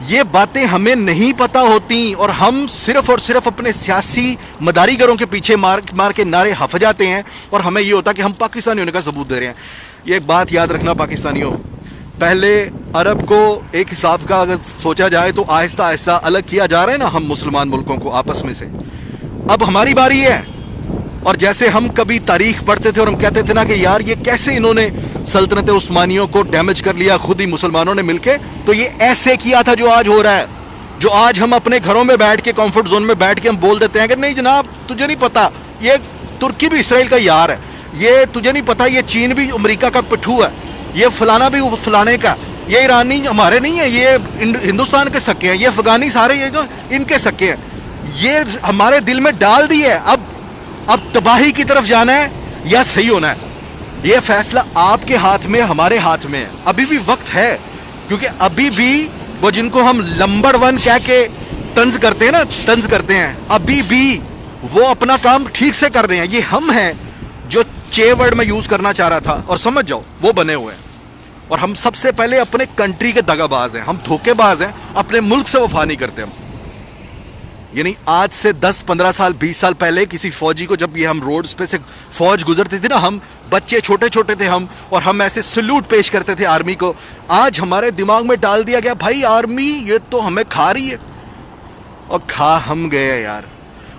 یہ باتیں ہمیں نہیں پتا ہوتی اور ہم صرف اور صرف اپنے سیاسی مداری گروں کے پیچھے مار کے نعرے حف جاتے ہیں اور ہمیں یہ ہوتا کہ ہم پاکستانی ہونے کا ثبوت دے رہے ہیں۔ یہ ایک بات یاد رکھنا پاکستانیوں، پہلے عرب کو ایک حساب کا اگر سوچا جائے تو آہستہ آہستہ الگ کیا جا رہا ہے نا ہم مسلمان ملکوں کو آپس میں سے، اب ہماری باری ہے۔ اور جیسے ہم کبھی تاریخ پڑھتے تھے اور ہم کہتے تھے نا کہ یار یہ کیسے انہوں نے سلطنت عثمانیوں کو ڈیمیج کر لیا خود ہی مسلمانوں نے مل کے، تو یہ ایسے کیا تھا جو آج ہو رہا ہے، جو آج ہم اپنے گھروں میں بیٹھ کے کمفرٹ زون میں بیٹھ کے ہم بول دیتے ہیں کہ نہیں جناب تجھے نہیں پتا یہ ترکی بھی اسرائیل کا یار ہے، یہ تجھے نہیں پتا یہ چین بھی امریکہ کا پٹھو ہے، یہ فلانا بھی فلانے کا، یہ ایرانی ہمارے نہیں ہیں، یہ ہندوستان کے سکے ہیں، یہ افغانی سارے یہ جو ان کے سکے ہیں، یہ ہمارے دل میں ڈال دی ہے۔ اب تباہی کی طرف جانا ہے یا صحیح ہونا ہے، یہ فیصلہ آپ کے ہاتھ میں ہمارے ہاتھ میں ہے۔ ابھی بھی وقت ہے، کیونکہ ابھی بھی وہ جن کو ہم نمبر 1 کہہ کے طنز کرتے ہیں ابھی بھی وہ اپنا کام ٹھیک سے کر رہے ہیں۔ یہ ہم ہیں جو ورڈ میں یوز کرنا چاہ رہا تھا اور سمجھ جاؤ وہ بنے ہوئے ہیں، اور ہم سب سے پہلے اپنے کنٹری کے دغا باز ہیں، ہم دھوکے باز ہیں، اپنے ملک سے وفا نہیں کرتے ہم۔ یعنی آج سے 10-15 سال 20 سال پہلے کسی فوجی کو جب یہ ہم روڈز پہ سے فوج گزرتی تھی نا، ہم بچے چھوٹے چھوٹے تھے ہم، اور ہم ایسے سلوٹ پیش کرتے تھے آرمی کو۔ آج ہمارے دماغ میں ڈال دیا گیا بھائی آرمی یہ تو ہمیں کھا رہی ہے، اور کھا ہم گئے یار۔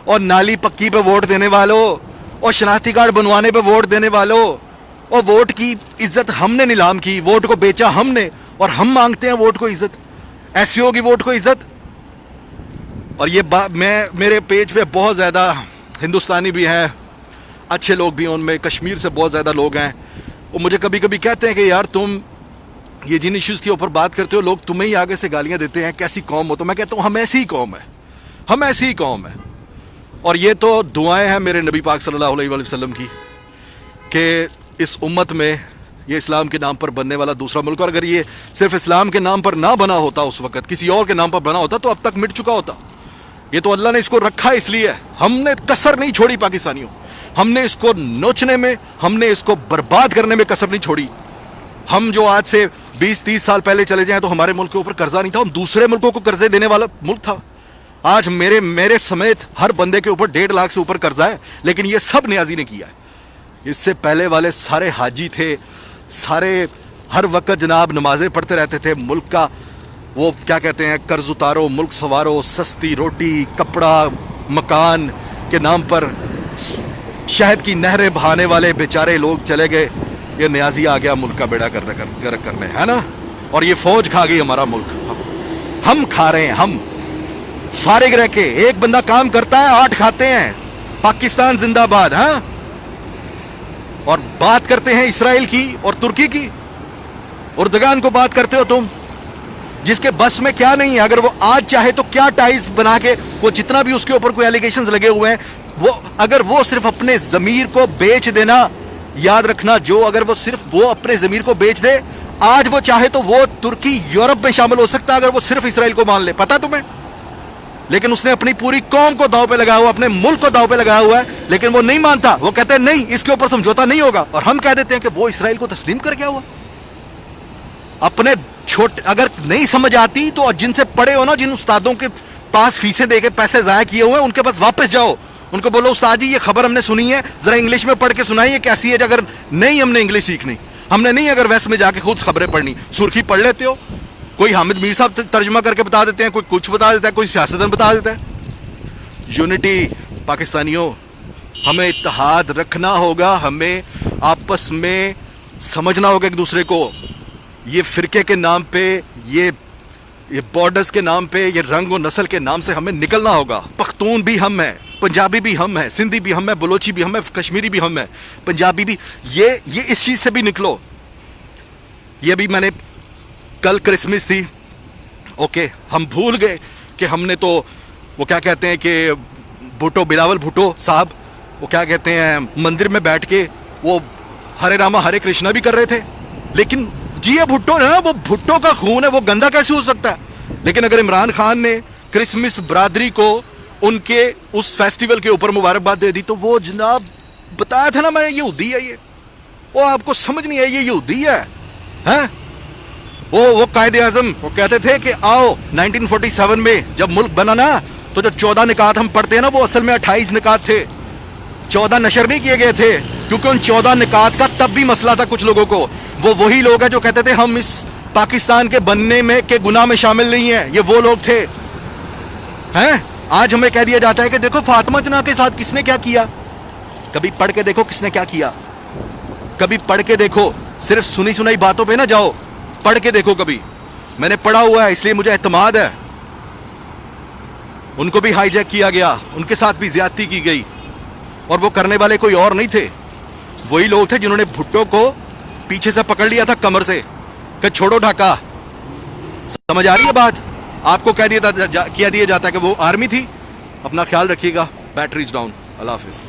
اور نالی پکی پہ ووٹ دینے والوں، اور شناختی کارڈ بنوانے پہ ووٹ دینے والوں، اور ووٹ کی عزت ہم نے نیلام کی، ووٹ کو بیچا ہم نے، اور ہم مانگتے ہیں ووٹ کو عزت۔ ایسی ہوگی ووٹ کو عزت؟ اور یہ بات میرے پیج پہ بہت زیادہ ہندوستانی بھی ہیں، اچھے لوگ بھی ہیں، ان میں کشمیر سے بہت زیادہ لوگ ہیں، وہ مجھے کبھی کبھی کہتے ہیں کہ یار تم یہ جن ایشوز کے اوپر بات کرتے ہو لوگ تمہیں ہی آگے سے گالیاں دیتے ہیں، کیسی قوم ہو؟ تو میں کہتا ہوں ہم ایسی ہی قوم ہے، ہم ایسی ہی قوم ہے۔ اور یہ تو دعائیں ہیں میرے نبی پاک صلی اللہ علیہ وآلہ وسلم کی کہ اس امت میں یہ اسلام کے نام پر بننے والا دوسرا ملک، اور اگر یہ صرف اسلام کے نام پر نہ بنا ہوتا اس وقت، کسی اور کے نام پر بنا ہوتا تو اب تک مٹ چکا ہوتا۔ یہ تو اللہ نے اس کو رکھا اس لیے، ہم نے کسر نہیں چھوڑی پاکستانیوں، ہم نے اس کو نوچنے میں، ہم نے اس کو برباد کرنے میں کسر نہیں چھوڑی۔ ہم جو آج سے 20-30 سال پہلے چلے جائیں تو ہمارے ملک کے اوپر قرضہ نہیں تھا، ہم دوسرے ملکوں کو قرضے دینے والا ملک تھا۔ آج میرے سمیت ہر بندے کے اوپر 1.5 لاکھ سے اوپر قرضہ ہے، لیکن یہ سب نیازی نے کیا ہے۔ اس سے پہلے والے سارے حاجی تھے، سارے ہر وقت جناب نمازیں پڑھتے رہتے تھے، ملک کا وہ کیا کہتے ہیں قرض اتارو، ملک سنوارو، سستی روٹی کپڑا مکان کے نام پر شہد کی نہریں بہانے والے بیچارے لوگ چلے گئے، یہ نیازی آ گیا ملک کا بیڑا کرنے، ہے نا؟ اور یہ فوج کھا گئی ہمارا ملک، ہم کھا رہے ہیں، ہم فارغ رہ کے، ایک بندہ کام کرتا ہے 8 کھاتے ہیں۔ پاکستان زندہ باد، ہاں؟ اور بات کرتے ہیں اسرائیل کی اور ترکی کی، اردگان کو بات کرتے ہو تم، جس کے بس میں کیا نہیں ہے، اگر وہ آج چاہے تو کیا ٹائز بنا کے وہ جتنا بھی اس کے اوپر کوئی ایلیگیشنز لگے ہوئے ہیں، وہ اگر وہ صرف اپنے ضمیر کو بیچ دینا، یاد رکھنا جو اگر وہ صرف وہ اپنے ضمیر کو بیچ دے، آج وہ چاہے تو وہ ترکی یورپ میں شامل ہو سکتا ہے اگر وہ صرف اسرائیل کو مان لے، پتہ تمہیں؟ لیکن اس نے اپنی پوری قوم کو داؤ پہ لگایا ہوا، اپنے ملک کو داؤ پہ لگایا ہوا ہے، لیکن وہ نہیں مانتا، وہ کہتے ہیں نہیں اس کے اوپر سمجھوتا نہیں ہوگا، اور ہم کہہ دیتے ہیں کہ وہ اسرائیل کو تسلیم کر گیا ہوا۔ اپنے چھوٹے اگر نہیں سمجھ آتی تو جن سے پڑھے ہو نا، جن استادوں کے پاس فیسیں دے کے پیسے ضائع کیے ہوئے ہیں، ان کے پاس واپس جاؤ، ان کو بولو استاد جی یہ خبر ہم نے سنی ہے، ذرا انگلش میں پڑھ کے سنائیے کیسی ہے، اگر نہیں ہم نے انگلش سیکھنی، ہم نے نہیں اگر ویسٹ میں جا کے خود خبریں پڑھنی، سرخی پڑھ لیتے ہو، کوئی حامد میر صاحب ترجمہ کر کے بتا دیتے ہیں، کوئی کچھ بتا دیتا ہے، کوئی سیاستدان بتا دیتا ہے۔ یونٹی پاکستانیوں، ہمیں اتحاد رکھنا ہوگا، ہمیں آپس میں سمجھنا ہوگا ایک دوسرے کو، یہ فرقے کے نام پہ، یہ بارڈرز کے نام پہ، یہ رنگ و نسل کے نام سے ہمیں نکلنا ہوگا۔ پختون بھی ہم ہیں، پنجابی بھی ہم ہیں، سندھی بھی ہم ہیں، بلوچی بھی ہم ہیں، کشمیری بھی ہم ہیں، پنجابی بھی، یہ اس چیز سے بھی نکلو۔ یہ بھی میں نے کل کرسمس تھی، اوکے، ہم بھول گئے کہ ہم نے تو وہ کیا کہتے ہیں کہ بھٹو، بلاول بھٹو صاحب، وہ کیا کہتے ہیں مندر میں بیٹھ کے وہ ہرے راما ہرے کرشنا بھی کر رہے تھے، لیکن جی یہ بھٹو ہے، وہ بھٹو کا خون ہے، وہ گندا کیسے ہو سکتا ہے؟ لیکن اگر عمران خان نے کرسمس برادری کو ان کے اس فیسٹیول کے اوپر مبارکباد دے دی تو وہ جناب بتایا تھا نا میں یہودی ہے، یہ وہ آپ کو سمجھ نہیں ہے یہ یہودی ہے، ہاں؟ وہ قائد اعظم وہ کہتے تھے کہ آؤ 1947 میں جب ملک بنا نا تو جو 14 نکات ہم پڑھتے ہیں نا وہ اصل میں 28 نکات تھے. 14 نشر نہیں کیے گئے تھے کیونکہ ان 14 نکات کا تب بھی مسئلہ تھا کچھ لوگوں کو. وہ وہی لوگ ہیں جو کہتے تھے ہم اس پاکستان کے بننے میں کے گناہ میں شامل نہیں ہیں. یہ وہ لوگ تھے ہیں. آج ہمیں کہہ دیا جاتا ہے کہ دیکھو فاطمہ جناح کے ساتھ کس نے کیا کیا. کبھی پڑھ کے دیکھو کس نے کیا کیا. کبھی پڑھ کے دیکھو. صرف سنی سنائی باتوں پہ نہ جاؤ, پڑھ کے دیکھو. کبھی میں نے پڑھا ہوا ہے اس لیے مجھے اعتماد ہے. ان کو بھی ہائی جیک کیا گیا, ان کے ساتھ بھی زیادتی کی گئی, اور وہ کرنے والے کوئی اور نہیں تھے. وہی لوگ تھے جنہوں نے بھٹو کو پیچھے سے پکڑ لیا تھا کمر سے کہ چھوڑو ڈھاکہ. سمجھ آ رہی ہے بات. آپ کو کہہ دیا جاتا ہے کہ وہ آرمی تھی. اپنا خیال رکھیے گا. Batteries down. اللہ حافظ.